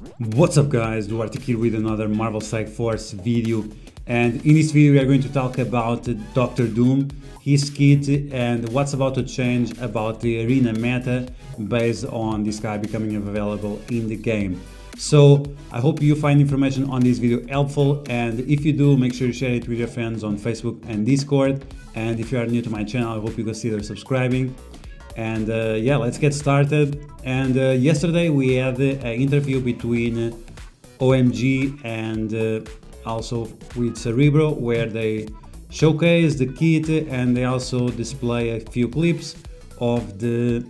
What's up guys, Duarte here with another Marvel Strike Force video, and in this video we are going to talk about Doctor Doom, his kit, and what's about to change about the arena meta based on this guy becoming available in the game. So I hope you find information on this video helpful, and if you do, make sure you share it with your friends on Facebook and Discord, and if you are new to my channel, I hope you consider subscribing. And yeah, let's get started. And yesterday we had an interview between OMG and also with Cerebro, where they showcase the kit and they also display a few clips of the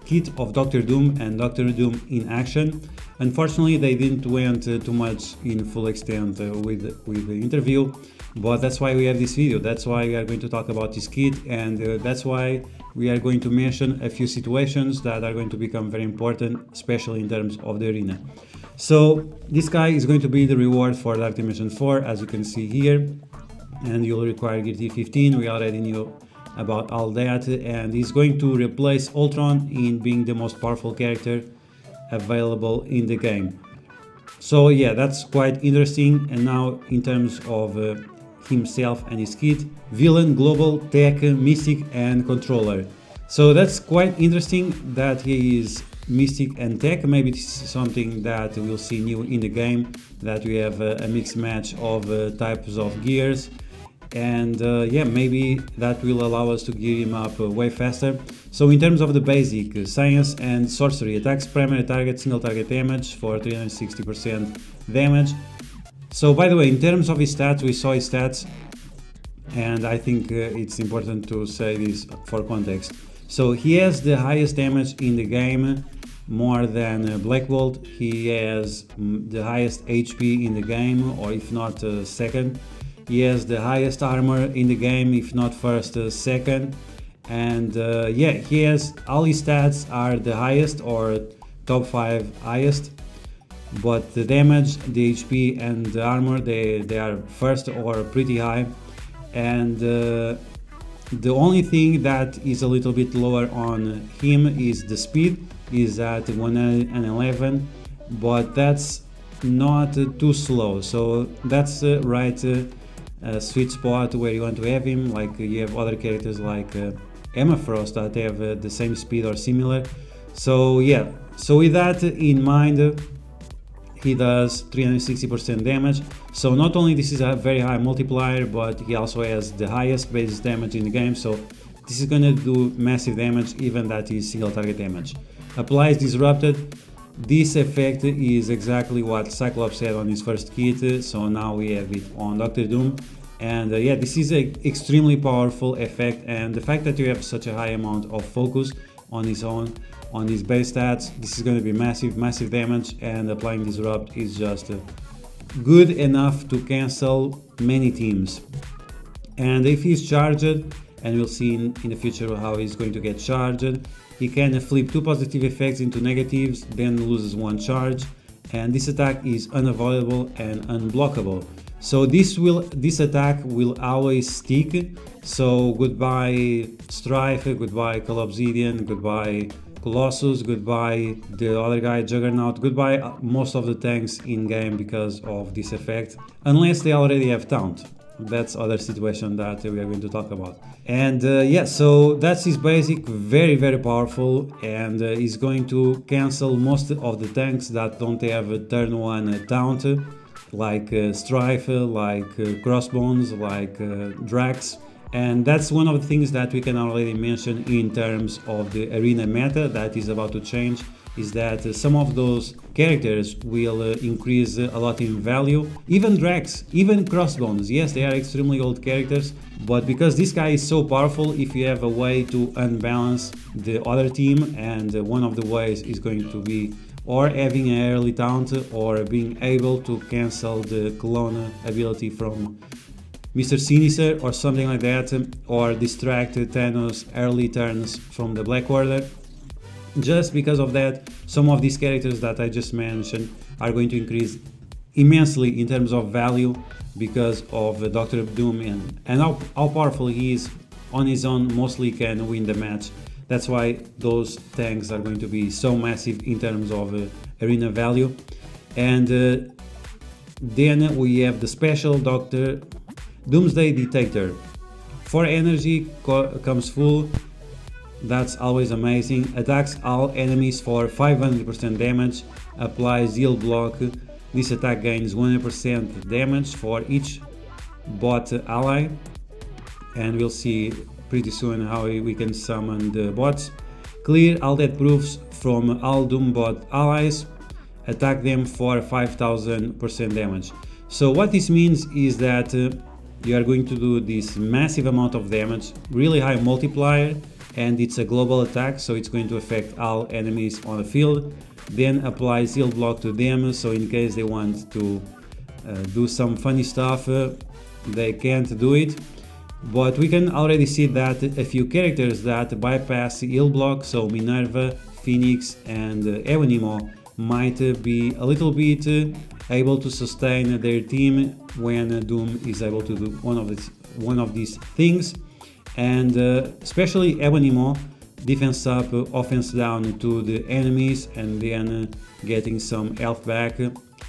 kit of Doctor Doom and Doctor Doom in action. Unfortunately, they didn't went too much in full extent with the interview, but that's why we have this video. That's why we are going to talk about this kit, and that's why we are going to mention a few situations that are going to become very important, especially in terms of the arena. So this guy is going to be the reward for Dark Dimension 4, as you can see here, and you'll require Gear T15. We already knew about all that, and he's going to replace Ultron in being the most powerful character available in the game. So yeah, that's quite interesting. And now in terms of himself and his kit: villain, global, tech, mystic and controller. So that's quite interesting that he is mystic and tech. Maybe this is something that we'll see new in the game, that we have a mixed match of types of gears, and yeah, maybe that will allow us to gear him up way faster. So in terms of the basic science and sorcery: attacks primary target, single target damage for 360% damage. So by the way, in terms of his stats, we saw his stats, and I think it's important to say this for context. So he has the highest damage in the game, more than Black Bolt. He has the highest HP in the game, or if not second. He has the highest armor in the game, if not first, second. And yeah, he has all his stats are the highest or top 5 highest, but the damage, the HP and the armor, they are first or pretty high. And the only thing that is a little bit lower on him is the speed, is at 111, but that's not too slow. So that's right sweet spot where you want to have him. Like you have other characters like Emma Frost that have the same speed or similar. So yeah, so with that in mind, he does 360% damage. So not only this is a very high multiplier, but he also has the highest base damage in the game. So this is gonna do massive damage, even that is single target damage. Applies disrupted. This effect is exactly what Cyclops had on his first kit, so now we have it on Doctor Doom. And yeah, this is an extremely powerful effect, and the fact that you have such a high amount of focus on his own, on his base stats, this is going to be massive damage, and applying disrupt is just good enough to cancel many teams. And if he's charged, and we'll see in the future how he's going to get charged, he can flip 2 positive effects into negatives, then loses 1 charge, and this attack is unavoidable and unblockable. So this attack will always stick. So goodbye Strife, goodbye Call Obsidian, goodbye Colossus, goodbye the other guy Juggernaut, goodbye most of the tanks in game because of this effect, unless they already have taunt. That's other situation that we are going to talk about. And yeah, so that's his basic, very powerful, and is going to cancel most of the tanks that don't have a turn 1 taunt, like Strife, like Crossbones, like Drax. And that's one of the things that we can already mention in terms of the arena meta that is about to change, is that some of those characters will increase a lot in value. Even Drax, even Crossbones, yes, they are extremely old characters, but because this guy is so powerful, if you have a way to unbalance the other team, and one of the ways is going to be or having an early taunt, or being able to cancel the clone ability from Mr. Sinister or something like that, or distract Thanos early turns from the Black Order. Just because of that, some of these characters that I just mentioned are going to increase immensely in terms of value because of Doctor Doom, and how powerful he is on his own, mostly can win the match. That's why those tanks are going to be so massive in terms of arena value. And then we have the special Dr. Doomsday Detector. 4 energy comes full. That's always amazing. Attacks all enemies for 500% damage. Applies heal block. This attack gains 100% damage for each bot ally. And we'll see pretty soon how we can summon the bots. Clear all death proofs from all Doombot allies. Attack them for 5000% damage. So what this means is that you are going to do this massive amount of damage, really high multiplier, and it's a global attack, so it's going to affect all enemies on the field. Then apply heal block to them, so in case they want to do some funny stuff, they can't do it. But we can already see that a few characters that bypass heal block, so Minerva, Phoenix and Evanimo, might be a little bit able to sustain their team when Doom is able to do one of these things. And especially Evanimo, defense up, offense down to the enemies, and then getting some health back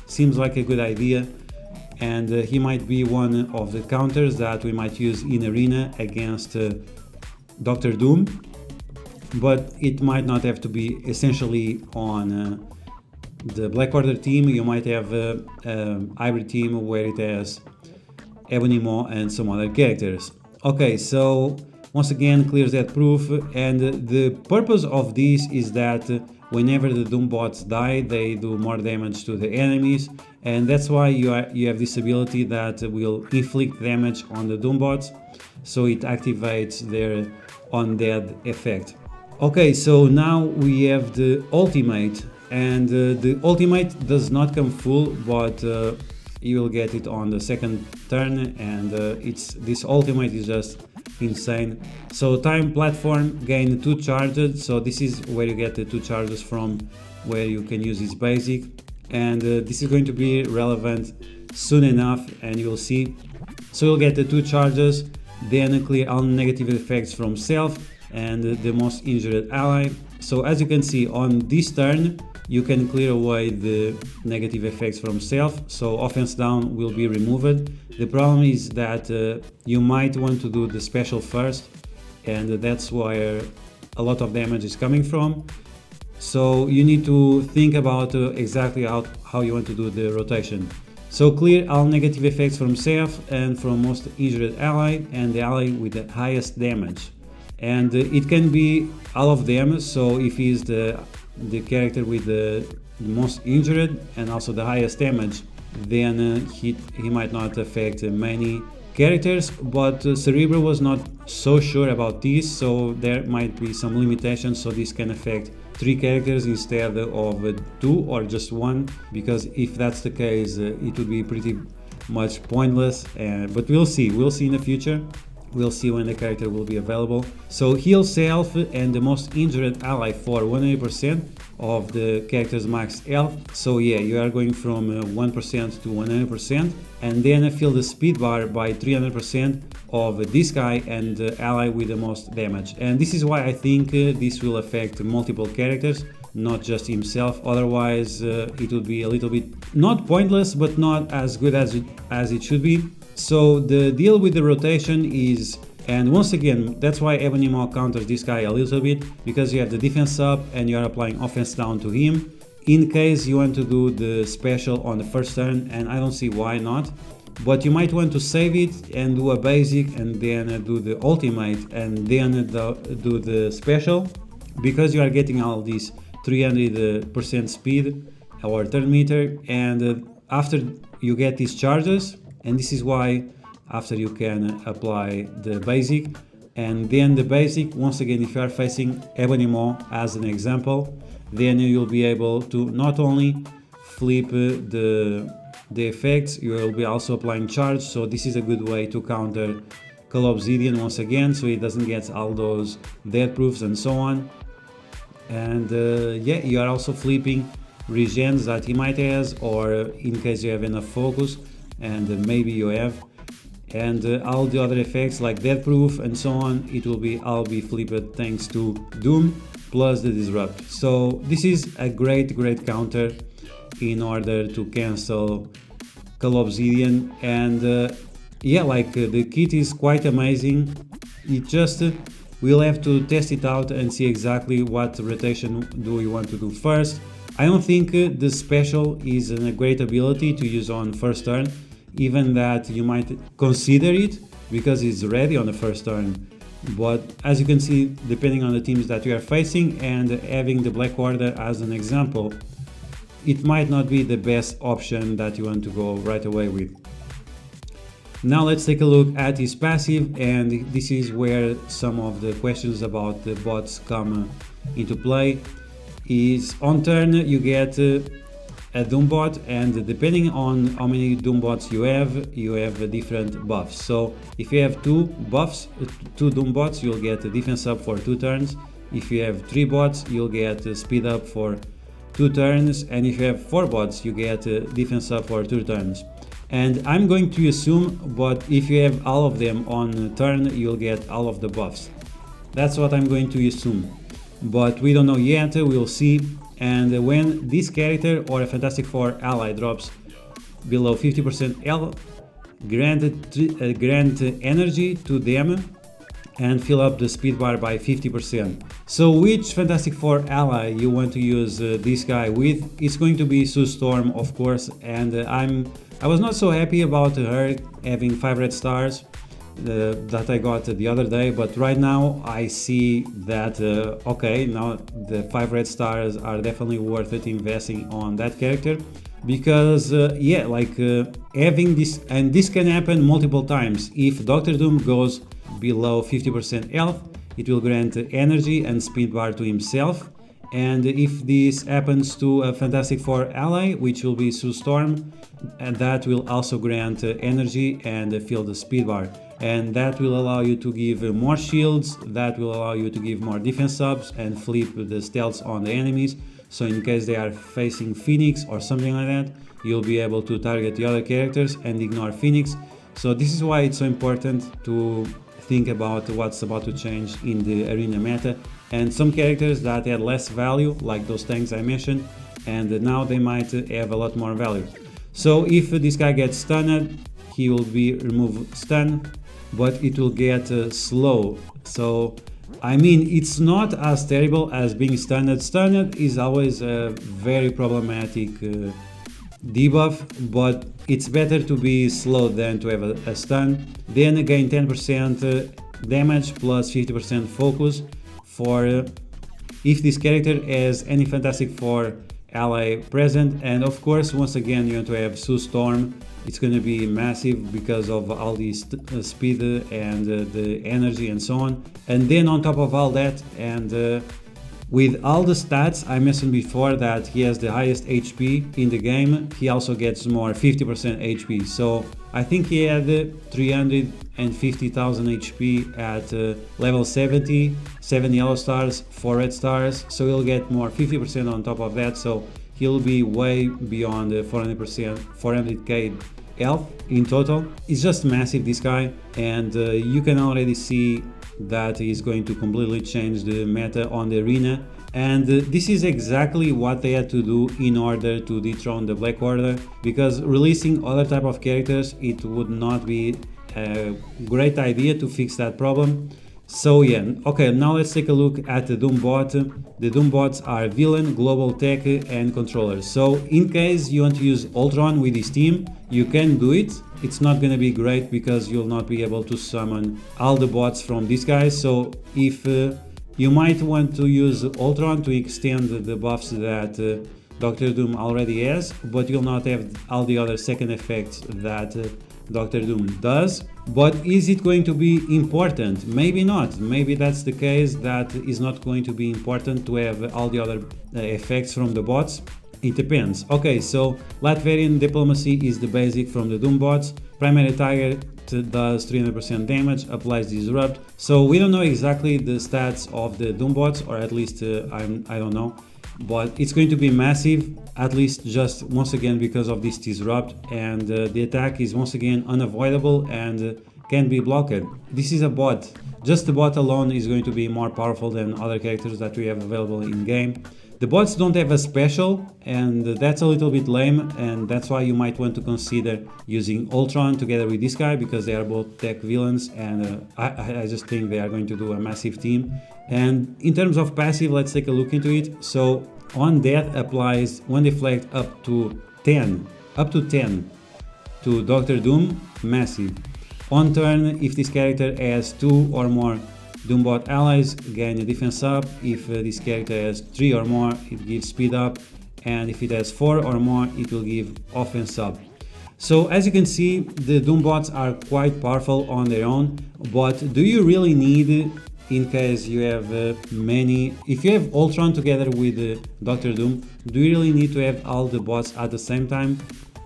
seems like a good idea. And he might be one of the counters that we might use in arena against Dr. Doom, but it might not have to be essentially on the Black Order team. You might have a hybrid team where it has Evanimo and some other characters. Okay, so once again clears that proof, and the purpose of this is that whenever the Doombots die, they do more damage to the enemies, and that's why you have this ability that will inflict damage on the Doombots, so it activates their undead effect. Okay, so now we have the ultimate, and the ultimate does not come full, but you will get it on the second turn, and this ultimate is just insane. So time platform, gain 2 charges, so this is where you get the 2 charges from, where you can use this basic, and this is going to be relevant soon enough, and you'll see. So you'll get the 2 charges, then clear all negative effects from self and the most injured ally. So as you can see, on this turn you can clear away the negative effects from self, so offense down will be removed. The problem is that you might want to do the special first, and that's where a lot of damage is coming from. So you need to think about exactly how you want to do the rotation. So clear all negative effects from self and from most injured ally and the ally with the highest damage. And it can be all of them, so if he's the character with the most injured and also the highest damage, then he might not affect many characters. But Cerebro was not so sure about this, so there might be some limitations, so this can affect 3 characters instead of 2 or just 1, because if that's the case it would be pretty much pointless, but we'll see in the future. We'll see when the character will be available. So heal self and the most injured ally for 100% of the character's max health. So yeah, you are going from 1% to 100%, and then fill the speed bar by 300% of this guy and the ally with the most damage. And this is why I think this will affect multiple characters, not just himself. Otherwise it would be a little bit not pointless, but not as good as it should be. So the deal with the rotation is, and once again, that's why Evanimo counters this guy a little bit, because you have the defense up and you are applying offense down to him in case you want to do the special on the first turn, and I don't see why not. But you might want to save it and do a basic and then do the ultimate and then do the special, because you are getting all these 300% speed or turn meter, and after you get these charges. And this is why after you can apply the basic, and then the basic, once again, if you are facing Evanimo as an example, then you'll be able to not only flip the effects, you will be also applying charge. So this is a good way to counter Call Obsidian once again, so it doesn't get all those death proofs and so on. And yeah, you are also flipping regens that he might have, or in case you have enough focus, and maybe you have. and all the other effects like death proof and so on, it will be all be flipped thanks to Doom plus the disrupt. So this is a great counter in order to cancel Call Obsidian. And yeah, like the kit is quite amazing. It just we'll have to test it out and see exactly what rotation do we want to do first. I don't think the special is a great ability to use on first turn, even that you might consider it because it's ready on the first turn. But as you can see, depending on the teams that you are facing and having the Black Order as an example, it might not be the best option that you want to go right away with. Now let's take a look at his passive, and this is where some of the questions about the bots come into play. Is on turn you get a Doombot, and depending on how many Doombots you have different buffs. So if you have two Doombots, you'll get a defense up for 2 turns. If you have 3 bots, you'll get a speed up for 2 turns, and if you have 4 bots, you get a defense up for 2 turns. And I'm going to assume, but if you have all of them on turn, you'll get all of the buffs. That's what I'm going to assume, but we don't know yet, we'll see. And when this character or a Fantastic Four ally drops below 50% health, grant energy to them and fill up the speed bar by 50%. So which Fantastic Four ally you want to use this guy with? It's going to be Sue Storm, of course, and I was not so happy about her having 5 red stars that I got the other day, but right now I see that okay, now the 5 red stars are definitely worth it investing on that character, because yeah, like having this, and this can happen multiple times. If Doctor Doom goes below 50% health, it will grant energy and speed bar to himself, and if this happens to a Fantastic Four ally, which will be Sue Storm, and that will also grant energy and fill the speed bar, and that will allow you to give more shields, that will allow you to give more defense subs and flip the stealths on the enemies. So in case they are facing Phoenix or something like that, you'll be able to target the other characters and ignore Phoenix. So this is why it's so important to think about what's about to change in the arena meta, and some characters that had less value, like those tanks I mentioned, and now they might have a lot more value. So if this guy gets stunned, he will be remove stun, but it will get slow. So I mean, it's not as terrible as being stunned. Stunned is always a very problematic debuff, but it's better to be slow than to have a stun. Then again, 10% damage plus 50% focus for if this character has any Fantastic Four ally present. And of course, once again, you want to have Sue Storm. It's going to be massive because of all these speed and the energy and so on. And then on top of all that, and with all the stats I mentioned before, that he has the highest HP in the game, he also gets more 50% HP. So I think he had 350,000 HP at level 70, 7 yellow stars, 4 red stars. So he'll get more 50% on top of that. So he'll be way beyond 400k health in total. It's just massive, this guy, and you can already see that he's going to completely change the meta on the arena. And this is exactly what they had to do in order to dethrone the Black Order, because releasing other type of characters, it would not be a great idea to fix that problem. So yeah, okay, now let's take a look at the Doombot. The Doombots are Villain, Global Tech and Controller. So in case you want to use Ultron with this team, you can do it. It's not going to be great because you'll not be able to summon all the bots from these guys. So if you might want to use Ultron to extend the buffs that Doctor Doom already has, but you'll not have all the other second effects that Doctor Doom does. But is it going to be important? Maybe not. Maybe that's the case, that is not going to be important to have all the other effects from the bots. It depends. Okay, so Latvian Diplomacy is the basic from the Doombots. Primary target does 300% damage, applies Disrupt. So we don't know exactly the stats of the Doombots, or at least I don't know. but it's going to be massive, at least just once again because of this disrupt, and the attack is once again unavoidable and can be blocked. This is a bot. Just the bot alone is going to be more powerful than other characters that we have available in game. The bots don't have a special, and that's a little bit lame, and that's why you might want to consider using Ultron together with this guy, because they are both tech villains, and I just think they are going to do a massive team. And in terms of passive, let's take a look into it. So on death applies one deflect up to 10 to Doctor Doom, massive. On turn, if this character has 2 or more Doombot allies, gain a defense up. If this character has 3 or more, it gives speed up, and if it has 4 or more, it will give offense up. So as you can see, the Doombots are quite powerful on their own, but do you really need, in case you have many, if you have Ultron together with Doctor Doom, do you really need to have all the bots at the same time?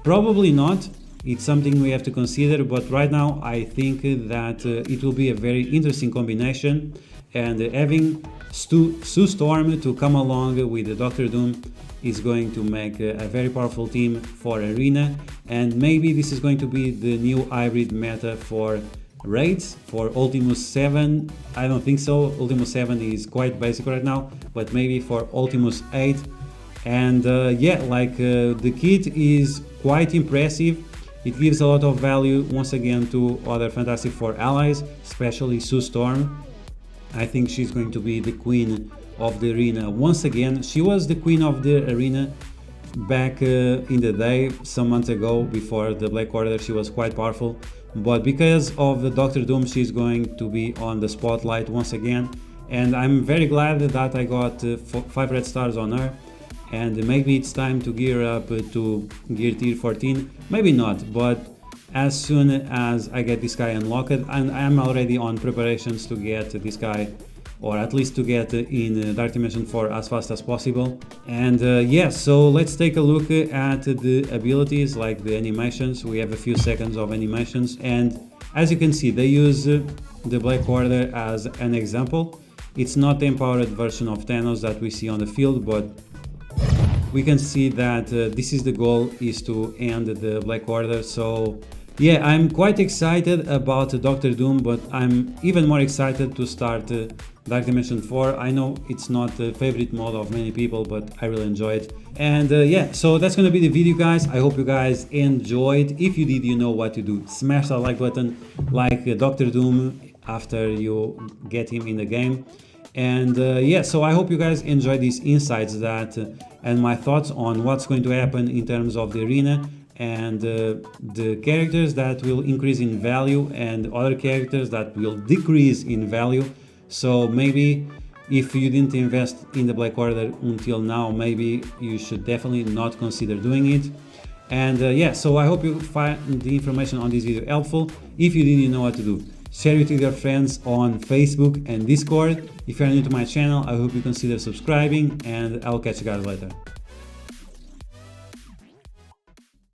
Probably not. It's something we have to consider, but right now I think that it will be a very interesting combination, and having Sue Storm to come along with Doctor Doom is going to make a very powerful team for Arena, and maybe this is going to be the new hybrid meta for raids, for Ultimus 7. I don't think so. Ultimus 7 is quite basic right now, but maybe for Ultimus 8. And yeah, like the kit is quite impressive. It gives a lot of value once again to other Fantastic Four allies, especially Sue Storm. I think she's going to be the queen of the arena once again. She was the queen of the arena back in the day, some months ago, before the Black Order. She was quite powerful, but because of the Doctor Doom, she's going to be on the spotlight once again, and I'm very glad that I got 5 red stars on her. And maybe it's time to gear up to gear tier 14, maybe not, but as soon as I get this guy unlocked, and I'm already on preparations to get this guy, or at least to get in Dark Dimension 4 as fast as possible. And yeah, so let's take a look at the abilities, like the animations. We have a few seconds of animations, and as you can see, they use the Black Order as an example. It's not the empowered version of Thanos that we see on the field, but we can see that this is the goal, is to end the Black Order. So yeah, I'm quite excited about Doctor Doom, but I'm even more excited to start Dark Dimension 4. I know it's not the favorite mode of many people, but I really enjoy it. And yeah, so that's gonna be the video, guys. I hope you guys enjoyed. If you did, you know what to do. Smash that like button, like Doctor Doom after you get him in the game. And yeah, so I hope you guys enjoyed these insights that and my thoughts on what's going to happen in terms of the arena, and the characters that will increase in value and other characters that will decrease in value. So maybe if you didn't invest in the Black Order until now, maybe you should definitely not consider doing it. And yeah, so I hope you find the information on this video helpful. If you did, you know what to do. Share it with your friends on Facebook and Discord. If you are new to my channel, I hope you consider subscribing, and I'll catch you guys later.